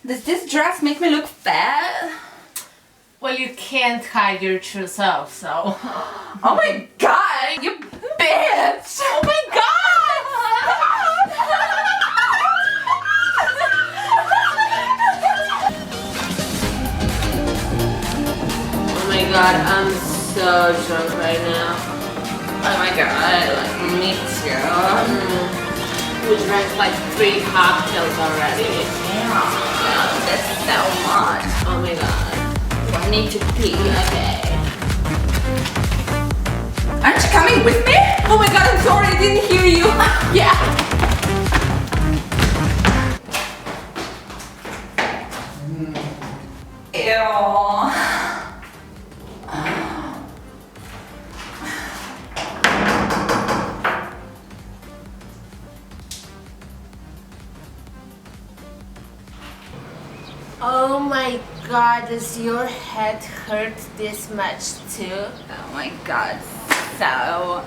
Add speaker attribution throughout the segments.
Speaker 1: Does this dress make me look fat?
Speaker 2: Well, you can't hide your true self, so...
Speaker 1: Oh my god, you bitch!
Speaker 2: Oh my god! Oh my god, I'm so drunk right now.
Speaker 1: Oh my god, like me too.
Speaker 2: We drank like 3 cocktails already.
Speaker 1: Yeah, that's so much.
Speaker 2: Oh my god.
Speaker 1: I need to pee. Okay. Aren't you coming with me? Oh my god, I'm sorry, I didn't hear you. Yeah. Ew.
Speaker 2: Oh my god, does your head hurt this much too?
Speaker 1: Oh my god, so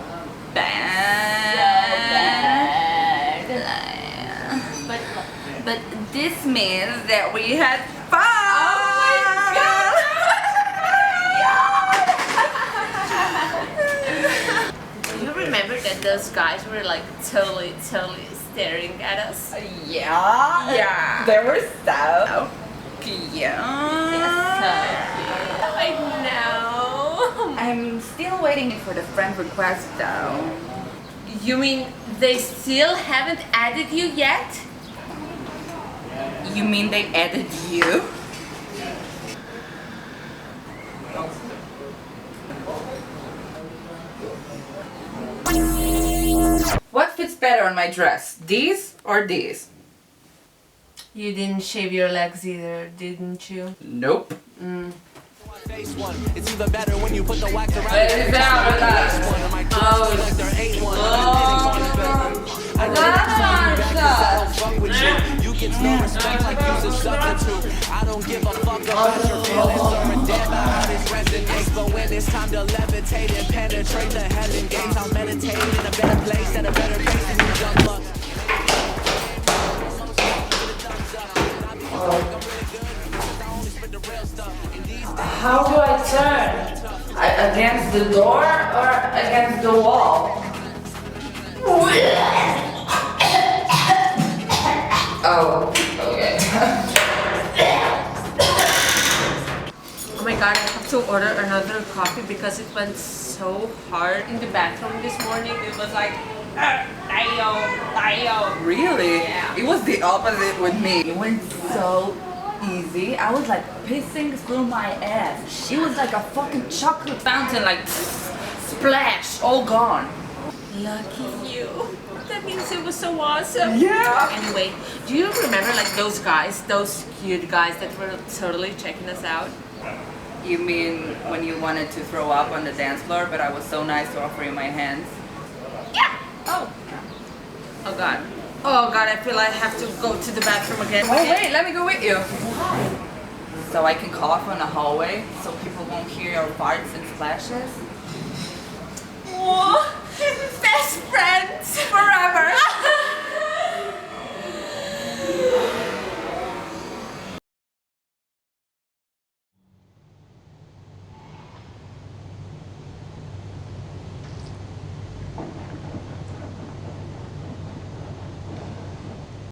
Speaker 1: bad. But this means that we had fun.
Speaker 2: Oh my god! Do you remember that those guys were like totally staring at us?
Speaker 1: Yeah.
Speaker 2: Yeah.
Speaker 1: They were so cute.
Speaker 2: I know.
Speaker 1: I'm still waiting for the friend request though.
Speaker 2: You mean they still haven't added you yet?
Speaker 1: You mean they added you? What fits better on my dress? These or these?
Speaker 2: You didn't shave your legs either, didn't you?
Speaker 1: Nope.
Speaker 3: It's even better when you put the wax around
Speaker 1: It's down, relax.
Speaker 3: you get no respect like you's a substitute. I don't give a fuck about your feelings or a damn about how this resonates. But when it's time to levitate and penetrate the heaven gates, I'll meditate in a better place at a better pace than you dumb luck.
Speaker 1: How do I turn? Against the door or against the wall? Oh, okay.
Speaker 2: Oh my god, I have to order another coffee because it went so hard in the bathroom this morning. It was like, Tayo.
Speaker 1: Really?
Speaker 2: Yeah.
Speaker 1: It was the opposite with me. It went so easy. I was like pissing through my ass. It was like a fucking chocolate fountain, like splash, all gone.
Speaker 2: Lucky you. That means it was so awesome.
Speaker 1: Yeah.
Speaker 2: Anyway, do you remember like those guys, those cute guys that were totally checking us out?
Speaker 1: You mean when you wanted to throw up on the dance floor, but I was so nice to offer you my hands?
Speaker 2: Yeah. Oh. Oh god. Oh god, I feel I have to go to the bathroom again.
Speaker 1: Oh wait, let me go with you. So I can cough on the hallway so people won't hear your farts and splashes?
Speaker 2: Oh, best friends forever.